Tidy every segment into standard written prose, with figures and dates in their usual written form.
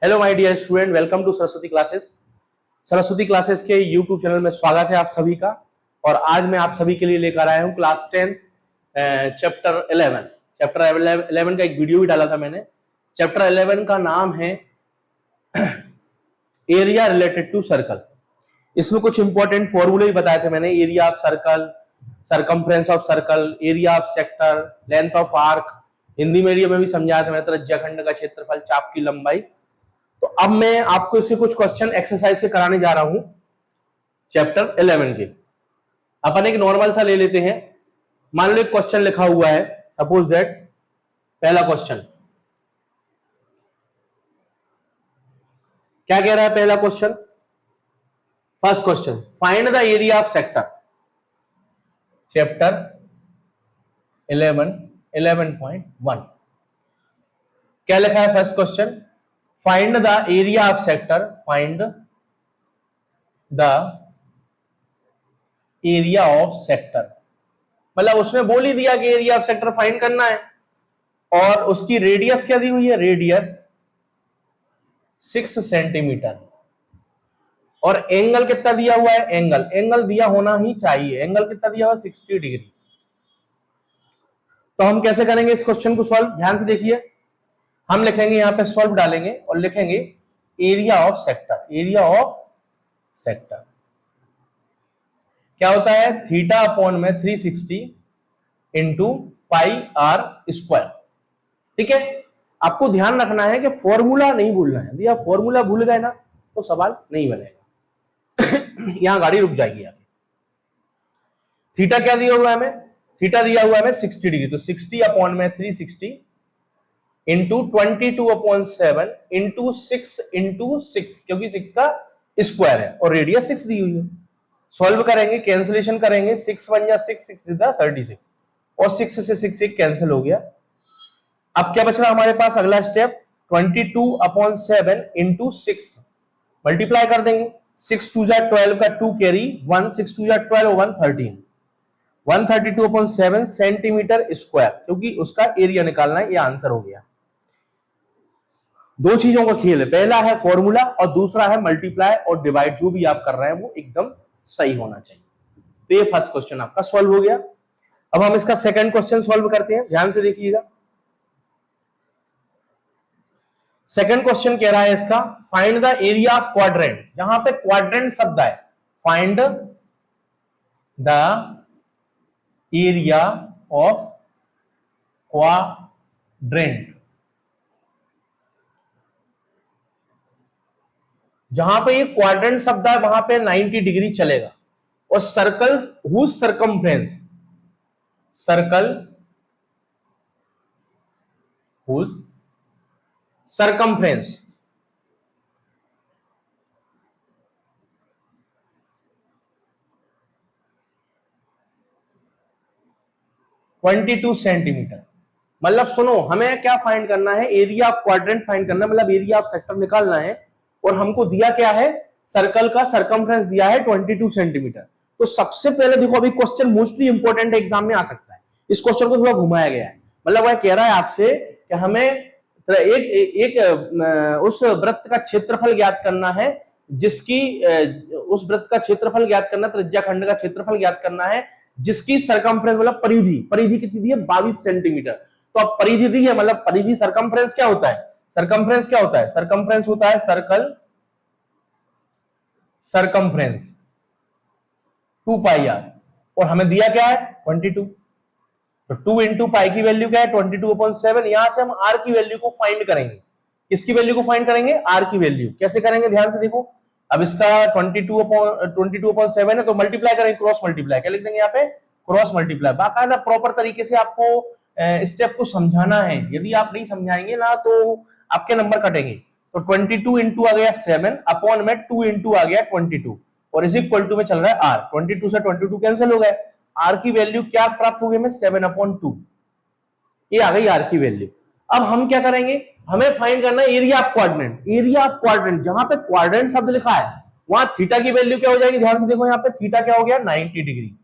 Hello my dear student, welcome to Saraswati classes. Saraswati classes के YouTube channel में स्वागत है आप सभी का। और आज मैं आप सभी के लिए लेकर आया हूं क्लास 10 चैप्टर 11। चैप्टर 11 का एक वीडियो भी डाला था मैंने। चैप्टर 11 का नाम है एरिया रिलेटेड टू सर्कल। इसमें कुछ इंपॉर्टेंट फॉर्मूले भी बताए थे मैंने। Area of circle, circumference of circle, area of sector, length of arc, Hindi medium में भी समझाया था मैंने, त्रिज्याखंड का क्षेत्रफल, चाप की लंबाई। तो अब मैं आपको इसके कुछ क्वेश्चन एक्सरसाइज से कराने जा रहा हूं चैप्टर 11 के। अपन एक नॉर्मल सा ले लेते हैं। मान लो एक क्वेश्चन लिखा हुआ है, सपोज दैट पहला क्वेश्चन क्या कह रहा है? पहला question, first question, find the area of sector. Chapter 11.1 क्या लिखा है? First question, find the area of sector, find the area of sector. मतलब उसने बोल ही दिया कि एरिया ऑफ सेक्टर फाइंड करना है। और उसकी रेडियस क्या दी हुई है? Radius 6 centimetre. और एंगल कितना दिया हुआ है? एंगल दिया होना ही चाहिए। एंगल कितना दिया हुआ? 60 डिग्री। तो हम कैसे करेंगे इस क्वेश्चन को सॉल्व? ध्यान से देखिए। हम लिखेंगे, यहां पे सॉल्व डालेंगे और लिखेंगे area of sector. Area of sector क्या होता है? थीटा अपॉन में 360 इंटू पाई आर स्क्वायर। ठीक है, आपको ध्यान रखना है कि फॉर्मूला नहीं भूलना है। यदि आप फॉर्मूला भूल गए ना तो सवाल नहीं बनेगा। यहां गाड़ी रुक जाएगी आपकी। थीटा क्या दिया हुआ है हमें? थीटा दिया हुआ है हमें 60 डिग्री। तो 60 अपॉन में 360 इंटू 22/7 इंटू 6 क्योंकि 6 का स्क्वायर है और रेडियस 6 दी हुई है। सॉल्व करेंगे, कैंसिलेशन करेंगे। 6 1 जा 6, 6 इज 36 और 6 से 6 एक कैंसिल हो गया। अब क्या बच रहा हमारे पास? अगला स्टेप 22/7 इंटू 6 मल्टीप्लाई कर देंगे। 6 2 जा 12 का 2 कैरी 1, 6 2 जा 12 1 13, 132/7 सेंटीमीटर स्क्वायर, क्योंकि उसका एरिया निकालना है। ये आंसर हो गया। दो चीजों का खेल है, पहला है फॉर्मूला और दूसरा है मल्टीप्लाई और डिवाइड। जो भी आप कर रहे हैं वो एकदम सही होना चाहिए। तो ये फर्स्ट क्वेश्चन आपका सॉल्व हो गया। अब हम इसका सेकंड क्वेश्चन सॉल्व करते हैं। ध्यान से देखिएगा। सेकंड क्वेश्चन कह रहा है इसका, find the area of quadrant. जहां पे क्वाड्रेंट शब्द है, find the area of quadrant. जहां पे ये क्वाड्रेंट शब्द है वहां पे 90 डिग्री चलेगा। और circle whose circumference, circle whose circumference 22 centimetre. मतलब सुनो, हमें क्या फाइंड करना है? एरिया ऑफ क्वाड्रेंट फाइंड करना है, मतलब एरिया ऑफ सेक्टर निकालना है। और हमको दिया क्या है? सर्कल का सरकमफ्रेंस दिया है 22 सेंटीमीटर। तो सबसे पहले देखो, अभी क्वेश्चन मोस्टली इंपॉर्टेंट एग्जाम में आ सकता है। इस क्वेश्चन को थोड़ा घुमाया गया है। मतलब वह कह रहा है आपसे कि हमें उस वृत्त का क्षेत्रफल ज्ञात करना है, जिसकी उस वृत्त का क्षेत्रफल ज्ञात करना, त्रिज्याखंड का क्षेत्रफल ज्ञात करना है, जिसकी सरकमफ्रेंस मतलब परिधि कितनी दी है? 22 सेंटीमीटर। तो अब परिधि दी है, मतलब परिधि सरकमफ्रेंस क्या होता है? सरकमफ्रेंस क्या होता है? सरकमफ्रेंस होता है सर्कल सरकमफ्रेंस 2 पाई आर। और हमें दिया क्या है? 22। तो 2 इंटू पाई की वैल्यू क्या है? 22/7। यहां से हम आर की वैल्यू को फाइंड करेंगे। किसकी वैल्यू को फाइंड करेंगे? आर की वैल्यू। कैसे करेंगे? ध्यान से देखो। अब इसका 22/7 है तो मल्टीप्लाई करेंगे, क्रॉस मल्टीप्लाई। क्या लिख देंगे यहाँ पे? Cross multiply. बाकायदा प्रॉपर तरीके से आपको स्टेप को समझाना है। यदि आप नहीं समझाएंगे ना तो आपके नंबर कटेंगे। तो 22 इंटू आ गया 7 अपॉन में 2 इंटू आ गया 22 और इज इक्वल टू में चल रहा है आर। 22 से 22 कैंसिल हो गए। आर की वैल्यू क्या प्राप्त हो गई? में 7/2। ये आ गई आर की वैल्यू। अब हम क्या करेंगे? हमें फाइंड करना है area of quadrant. Area of quadrant, जहां पे क्वाड्रेंट शब्द लिखा है वहां थीटा की वैल्यू क्या हो जाएगी? ध्यान से देखो, यहाँ पे थीटा क्या हो गया? 90 डिग्री।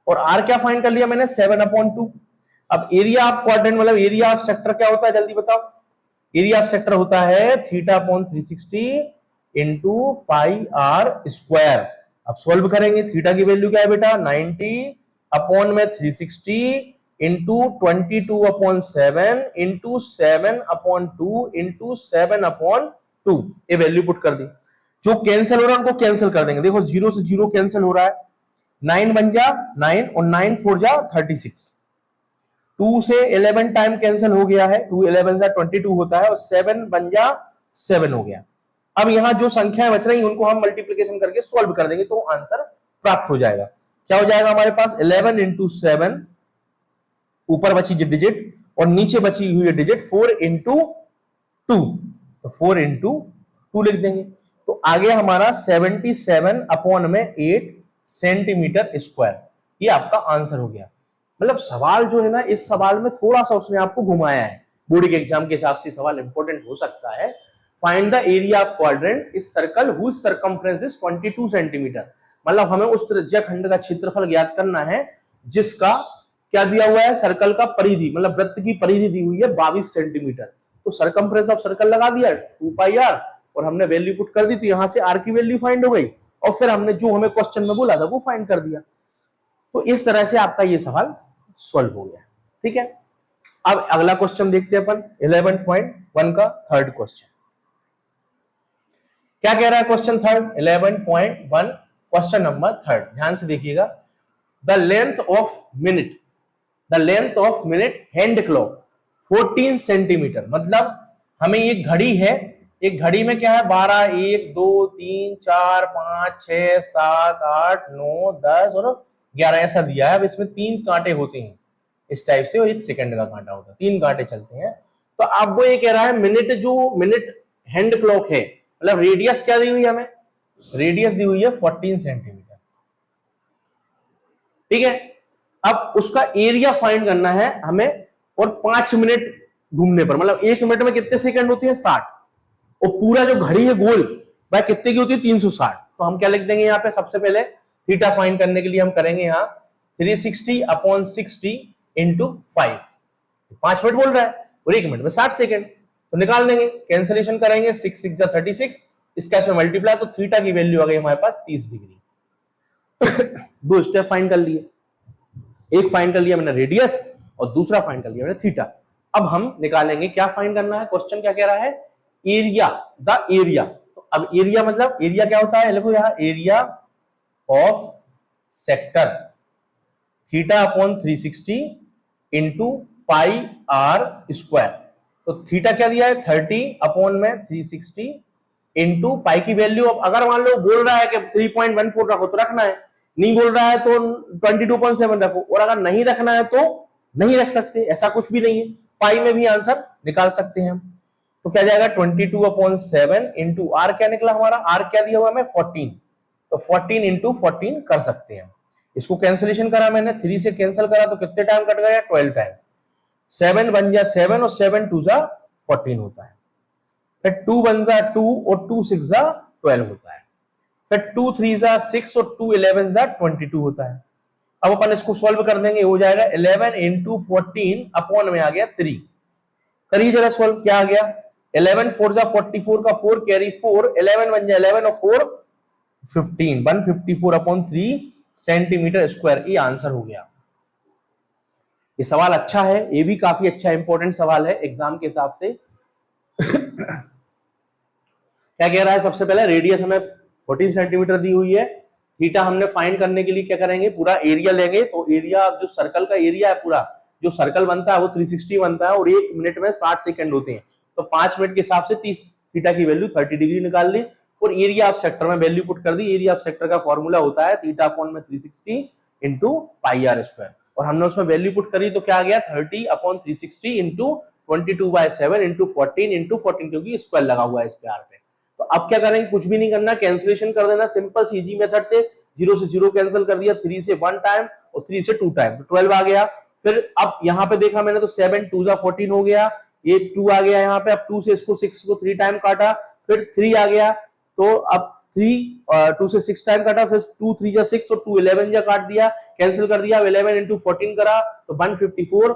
और आर क्या फाइंड कर लिया मैंने? 7/2। अब एरिया ऑफ क्वाड्रेंट मतलब एरिया ऑफ सेक्टर क्या होता है? जल्दी बताओ। एरिया ऑफ सेक्टर होता है theta upon 360 into pi r square. अब सॉल्व करेंगे, थीटा की वैल्यू क्या है बेटा 90 अपॉन में 360 इंटू 22/7 इंटू 7/2 इंटू 7/2, ये वैल्यू पुट कर दी। जो कैंसिल हो रहा है उनको कैंसिल कर देंगे, देखो 0 से 0 कैंसिल हो रहा है, 9 बन जा 9 और 9 4 जा 36, 2 से 11 टाइम कैंसिल हो गया है, 2 11 जा 22 होता है और 7 बन जा 7 हो गया। अब यहां जो संख्याएं बच रही उनको हम मल्टीप्लीकेशन करके सॉल्व कर देंगे तो आंसर प्राप्त हो जाएगा। क्या हो जाएगा हमारे पास 11 इंटू 7, ऊपर बची डिजिट और नीचे बची हुई डिजिट 4 इंटू 2, तो 4 इंटू 2 लिख देंगे। तो आगे हमारा 77 अपॉन में 8 सेंटीमीटर स्क्वायर, ये आपका आंसर हो गया। मतलब सवाल जो है ना, इस सवाल में थोड़ा सा उसने आपको घुमाया है, बोर्ड के एग्जाम के हिसाब से सवाल इंपॉर्टेंट हो सकता है। Find the area of quadrant इस circle whose circumference is 22 centimetre. मतलब हमें उस त्रिज्या खंड का क्षेत्रफल ज्ञात करना है जिसका क्या दिया हुआ है, सर्कल का परिधि, मतलब वृत्त की परिधि दी हुई है 22 सेंटीमीटर। तो सर्कमफ्रेंस ऑफ सर्कल लगा दिया 2 पाई आर और हमने वैल्यू पुट कर दी, तो यहां से आर की वैल्यू फाइंड हो गई और फिर हमने जो हमें क्वेश्चन में बोला था वो फाइंड कर दिया। तो इस तरह से आपका ये सवाल सॉल्व हो गया। ठीक है, अब अगला क्वेश्चन देखते हैं अपन 11.1 का थर्ड क्वेश्चन। क्या कह रहा है question third 11.1 question number third, ध्यान से देखिएगा। The length of minute hand clock 14 centimetre. मतलब हमें ये घड़ी है, एक घड़ी में क्या है 12 1 2 3 4 5 6 7 8 9 10 और 11 ऐसा दिया है। अब इसमें 3 कांटे होते हैं इस टाइप से और 1 सेकंड का कांटा होता है, 3 कांटे चलते हैं। तो अब वो ये कह रहा है मिनट हैंड क्लॉक है, मतलब रेडियस क्या दी हुई है हमें, रेडियस दी हुई है 14 सेंटीमीटर। ठीक है, अब उसका एरिया फाइंड करना है हमें और 5 मिनट घूमने पर, मतलब 1 मिनट में कितने सेकंड होती है 60, और पूरा जो घड़ी है गोल वह कितने की होती है 360। तो हम क्या लिख देंगे यहाँ पे, सबसे पहले थीटा फाइंड करने के लिए हम करेंगे यहाँ 360 अपॉन 60 इंटू 5, 5 मिनट बोल रहा है और 1 मिनट में 60 सेकंड, तो निकाल देंगे, कैंसिलेशन करेंगे 6 6 जा 36, इसका इसमें मल्टीप्लाई, तो थीटा की वैल्यू आ गई हमारे पास 30 डिग्री। दो स्टेप फाइंड कर लिए, एक फाइंड कर लिया मैंने रेडियस और दूसरा फाइंड कर लिया मैंने थीटा। अब हम निकालेंगे क्या फाइंड करना है, क्वेश्चन क्या कह रहा है, एरिया, द एरिया। तो अब एरिया मतलब एरिया क्या होता है, देखो यहाँ area of sector theta upon 360 into pi r square. तो थीटा क्या दिया है 30 अपॉन में 360 इंटू पाई की वैल्यू, अब अगर मान लो बोल रहा है कि 3.14 रखो तो रखना है, नहीं बोल रहा है तो 22.7 रखो, और अगर नहीं रखना है तो नहीं रख सकते, ऐसा कुछ भी नहीं है, पाई में भी आंसर निकाल सकते हैं हम। तो क्या जाएगा 22/7 इंटू आर क्या निकला हमारा, आर क्या दिया हुआ हमें 14, तो 14 इंटू 14 कर सकते हैं। इसको कैंसिलेशन करा मैंने, 3 से कैंसिल करा तो कितने टाइम कट गया 12 टाइम, 7 बन जा 7 और 7 2 जा 14 होता है, फिर 2 बन जा 2 और 2 6 जा 12 होता है, फिर 2 3 जा 6 और 2 11 जा 22 होता है। अब अपन इसको सॉल्व कर देंगे, हो जाएगा 11 इंटू 14 अपॉन में आ गया 3, करिए जरा सॉल्व, क्या आ गया 11 4 जा 44 का 4 कैरी 4, 11 बन जा 11 और 4 15, 154 अपॉन 3 सेंटीमीटर स्क्वायर, ये आंसर हो गया। ये सवाल अच्छा है, ये भी काफी अच्छा इंपॉर्टेंट सवाल है एग्जाम के हिसाब से। क्या कह रहा है, सबसे पहले रेडियस हमें 14 सेंटीमीटर दी हुई है, थीटा हमने फाइंड करने के लिए क्या करेंगे, पूरा एरिया लेंगे। तो एरिया जो सर्कल का एरिया है, पूरा जो सर्कल बनता है वो 360 बनता है और 1 मिनट में 60 सेकंड होते हैं, तो 5 मिनट के हिसाब से 30 थीटा की वैल्यू 30 डिग्री निकाल ली और एरिया ऑफ सेक्टर में वैल्यू पुट कर दी। एरिया ऑफ सेक्टर का फॉर्मूला होता है थीटा अपॉन में 360 इंटू पाई आर स्क्वायर, और हमने उसमें वैल्यू पुट करी तो क्या आ गया 30 अपॉन 360 इंटू 22/7 इंटू 14 इंटू 14, क्योंकि स्क्वायर लगा हुआ है इस पे आर पे। तो अब क्या करेंगे, कुछ भी नहीं करना, कैंसिलेशन कर देना सिंपल सी इजी मेथड से, 0 से 0 कैंसिल कर दिया, 3 से 1 टाइम और 3 से 2 टाइम, तो 12 आ गया। फिर अब यहाँ पे देखा मैंने तो 7 2 जा 14 हो गया, ये 2 आ गया यहाँ पे, अब 2 से इसको 6 को 3 टाइम काटा, फिर 3 आ गया, तो अब 3 2 से 6 टाइम काटा, फिर 2 3 जा 6 और 2 11 जा काट दिया, कैंसिल कर दिया, 11 इंटू 14 करा तो 154,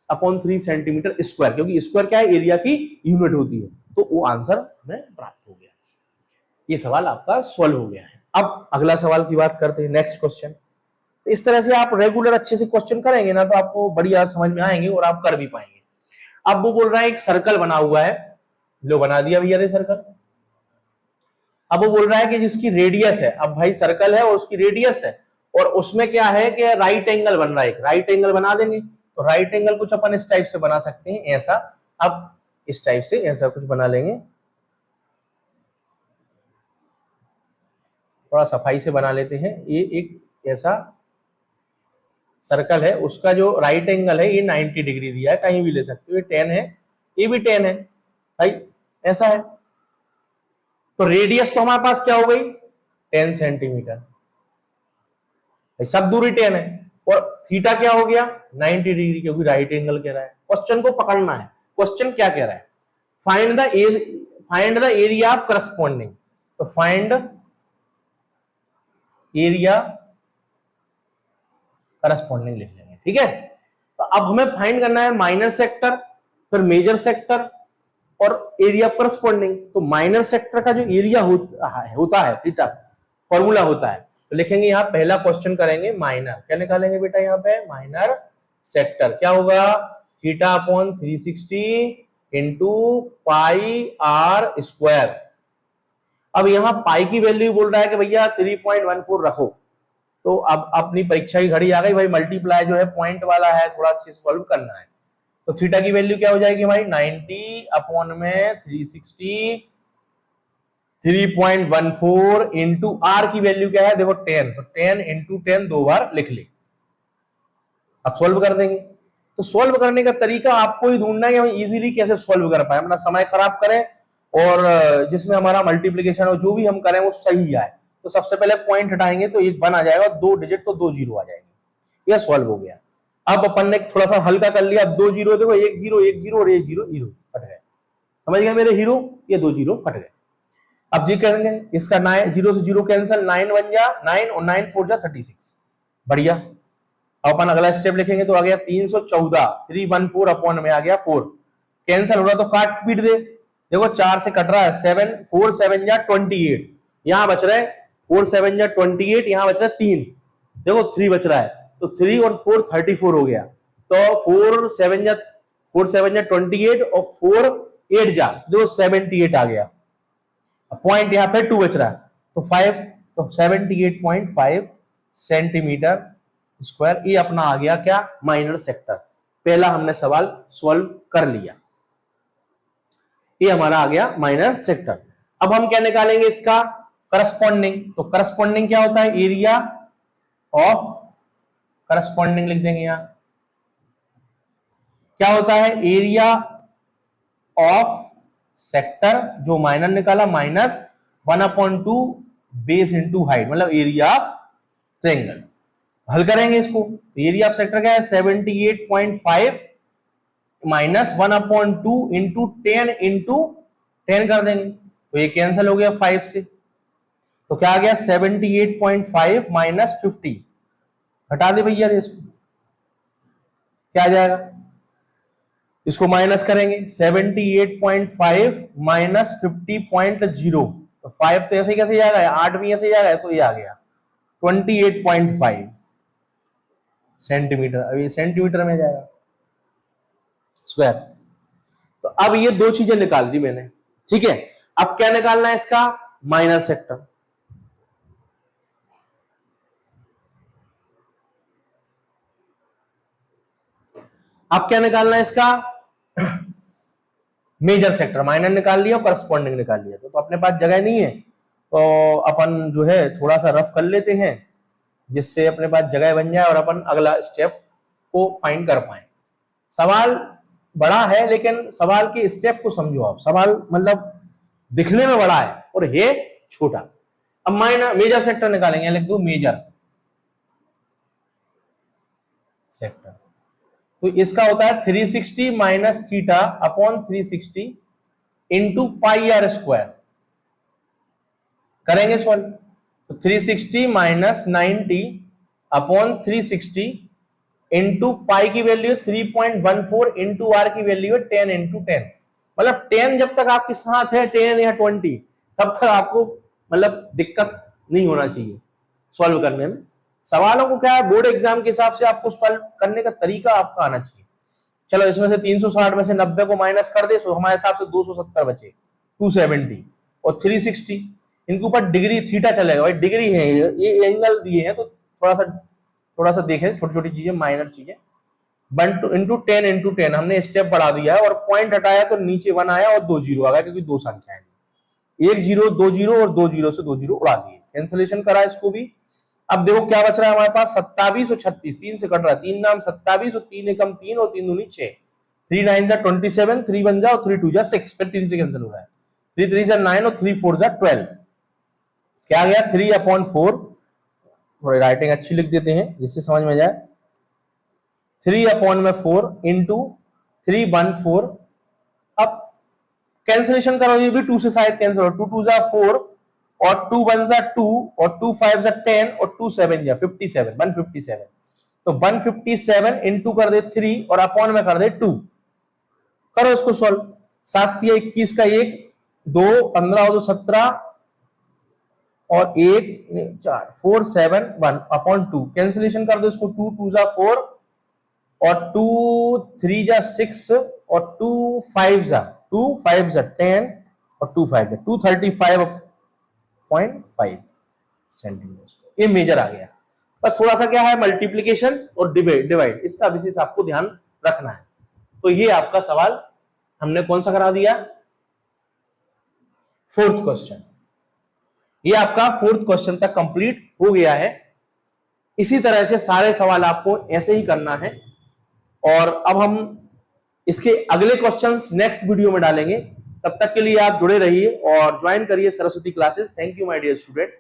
अपॉन 3 सेंटीमीटर स्क्वायर, क्योंकि स्क्वायर क्या है, एरिया की यूनिट होती है। तो वो आंसर हमें प्राप्त हो गया। ये सवाल आपका सॉल्व हो गया है। अब अगला सवाल की बात करते हैं, नेक्स्ट क्वेश्चन। तो इस तरह से आप रेगुलर अच्छे से क्वेश्चन करेंगे ना, तो आपको बढ़िया समझ में आएंगे और आप कर भी पाएंगे। अब वो बोल रहा है एक सर्कल बना हुआ है, लो बना दिया भैया ने सर्कल। अब वो बोल रहा है कि जिसकी रेडियस है, अब भाई सर्कल है और उसकी रेडियस है, और उसमें क्या है कि राइट एंगल बन रहा है, एक राइट एंगल बना देंगे। तो राइट एंगल कुछ अपन इस टाइप से बना सकते हैं, ऐसा। अब इस टाइप से ऐसा कुछ बना लेंगे, थोड़ा सफाई से बना लेते हैं। ये एक ऐसा सर्कल है, उसका जो राइट एंगल है ये 90 डिग्री दिया है, कहीं भी ले सकते हो, ये 10 है, ये भी 10 है भाई, ऐसा है। तो रेडियस तो हमारे पास क्या हो गई, 10 सेंटीमीटर भाई, सब दूरी 10 है, और थीटा क्या हो गया 90 डिग्री, क्योंकि राइट एंगल कह रहा है। क्वेश्चन को पकड़ना है, क्वेश्चन क्या कह रहा है, find the area of corresponding. तो फाइंड एरिया करस्पॉन्डिंग लिख लेंगे, ठीक है। तो अब हमें फाइंड करना है माइनर सेक्टर, फिर मेजर सेक्टर और एरिया करस्पॉन्डिंग। तो माइनर सेक्टर का जो एरिया होता है थीटा, फॉर्मूला होता है, तो लिखेंगे यहाँ पहला क्वेश्चन करेंगे माइनर, क्या निकालेंगे बेटा यहाँ पे, माइनर सेक्टर क्या होगा, theta upon 360 into pi r square. अब यहाँ पाई की वैल्यू बोल रहा है कि भैया 3.14 रखो। तो अब अपनी परीक्षा की घड़ी आ गई भाई, मल्टीप्लाई जो है पॉइंट वाला है, थोड़ा अच्छे से सॉल्व करना है। तो थीटा की वैल्यू क्या हो जाएगी हमारी, 90 अपॉन में 360, 3.14 इंटू आर की वैल्यू क्या है, देखो 10, तो 10 इंटू 10 दो बार लिख ले। अब सॉल्व कर देंगे। तो सॉल्व करने का तरीका आपको ही ढूंढना है कि हम इजीली कैसे सॉल्व कर पाए, अपना समय खराब करें और जिसमें हमारा मल्टीप्लीकेशन और जो भी हम करें वो सही आए। तो सबसे पहले पॉइंट हटाएंगे तो एक 1 आ जाएगा, 2 डिजिट तो 2 जीरो आ जाएंगे, यह सॉल्व हो गया। अब अपन ने थोड़ा सा हल्का कर लिया, 2 जीरो देखो, 1 जीरो 1 जीरो और 1 जीरो जीरो कट गए, समझ गए मेरे हीरो, ये 2 जीरो कट गए। अब जी करेंगे इसका 9 जीरो से जीरो कैंसिल, 9 1 जा 9 और 9 4 जा 36, बढ़िया। अब अपन अगला स्टेप लिखेंगे तो आ गया 314, 314 अपॉन में आ गया 4, कैंसिल हो रहा तो काट पीट दे, देखो 4 से कट रहा है 7, 4 7 जा 28, यहां बच रहे 4 7 जा 28, यहां बच रहा है 3, देखो 3 बच रहा है, तो 3 और 4 34 हो गया। तो 4 7 जा 28 और 4 8 जा जो 78 आ गया। पॉइंट यहां पे 2 बच रहा है, तो 5, तो 78.5 सेंटीमीटर स्क्वायर, ये अपना आ गया क्या, माइनर सेक्टर। पहला हमने सवाल सॉल्व कर लिया, ये हमारा आ गया माइनर सेक्टर। अब हम क्या निकालेंगे इसका, करस्पॉन्डिंग। तो करस्पॉन्डिंग क्या होता है, एरिया ऑफ करस्पॉन्डिंग लिख देंगे यहां, क्या होता है, एरिया ऑफ सेक्टर, जो माइनर निकाला माइनस 1/2 बेस इंटू हाइट, मतलब एरिया ऑफ ट्रायंगल। हल करेंगे इसको, एरिया ऑफ सेक्टर क्या है 78.5 माइनस 1/2 इंटू 10 इंटू 10 कर देंगे, तो ये कैंसिल हो गया 5 से, तो क्या आ गया 78.5 माइनस 50, हटा दे भैया इसको, क्या आ जाएगा, इसको माइनस करेंगे 78.5 माइनस 50.0, तो 5 तो ऐसे कैसे जाएगा, 8 भी ऐसे जाएगा, तो ये आ गया 28.5 सेंटीमीटर। अब ये सेंटीमीटर में जाएगा स्क्वायर। तो अब ये दो चीजें निकाल दी मैंने, ठीक है। अब क्या निकालना है इसका, माइनर सेक्टर। अब क्या निकालना है इसका, मेजर सेक्टर। माइनर निकाल लिया और करस्पॉन्डिंग निकाल लिया, तो अपने पास जगह नहीं है, तो अपन जो है थोड़ा सा रफ कर लेते हैं, जिससे अपने पास जगह बन जाए और अपन अगला स्टेप को फाइंड कर पाए। सवाल बड़ा है लेकिन सवाल के स्टेप को समझो आप, सवाल मतलब दिखने में बड़ा है और ये छोटा। अब माइनर मेजर सेक्टर निकालेंगे, लिख दो मेजर सेक्टर। तो इसका होता है 360 minus theta upon 360 into pi r square. करेंगे सॉल्व, तो 360 माइनस 90 अपॉन 360 इंटू पाई की वैल्यू 3.14 इंटू आर की वैल्यू है 10 इंटू 10। मतलब 10 जब तक आपके साथ है 10 या 20 तब तक आपको मतलब दिक्कत नहीं होना चाहिए सॉल्व करने में। सवालों को क्या है बोर्ड एग्जाम के हिसाब से आपको सॉल्व करने का तरीका आपका आना चाहिए। चलो इसमें से 360 में से 90 को माइनस कर दे तो हमारे हिसाब से 270 बचे, 270 और 360। इनके ऊपर डिग्री थीटा चलेगा भाई, डिग्री है ये एंगल दिए हैं तो थोड़ा सा देखें, छोटी छोटी चीजें माइनर चीजें। 1 इंटू 10 इंटू 10 हमने स्टेप बढ़ा दिया है और पॉइंट हटाया तो नीचे 1 आया और 2 जीरो आ गया क्योंकि दो संख्याएं, 1 जीरो 2 जीरो और 2 जीरो से 2 जीरो उड़ा दिए, कैंसिलेशन करा इसको भी। अब देखो क्या बच रहा है हमारे पास 27 और 36, 3 से कट रहा है, 3 नाम 27 और 3 एकम 3 और 3 दूनी 6, 3 9 जा 27, 3 1 जा और 3 2 जा 6, फिर 3 से कैंसिल हो रहा है, 3 3 जा 9 और 3 4 जा 12, क्या गया 3/4, थोड़ी राइटिंग अच्छी लिख देते हैं जिससे समझ में जाए, 3/4 इंटू 314। अब कैंसिलेशन करो, ये भी 2 से शायद कैंसिल हो, 2 2 जा 4 और 2 1 जा 2 और 2 5 जा 10 और 2 7 जा 57, 157। तो 157 इंटू कर दे 3 और अपॉन में कर दे 2, करो इसको सॉल्व। 7 या 21 का 1 2 15 और 2 17 और 1 4 4 7 1 अपॉन 2, कैंसिलेशन कर दो इसको, 2 2 जा 4 और 2 3 जा 6 और 2 5 जा 10 और 2 5 जा 235.5 सेंटीमीटर। ये मेजर आ गया। बस थोड़ा सा क्या है मल्टीप्लीकेशन और डिवाइड इसका विशेष आपको ध्यान रखना है। तो ये आपका सवाल हमने कौन सा करा दिया, 4th क्वेश्चन। ये आपका 4th क्वेश्चन तक कंप्लीट हो गया है। इसी तरह से सारे सवाल आपको ऐसे ही करना है और अब हम इसके अगले क्वेश्चंस नेक्स्ट वीडियो में डालेंगे। तब तक के लिए आप जुड़े रहिए और ज्वाइन करिए Saraswati classes. Thank you my dear student.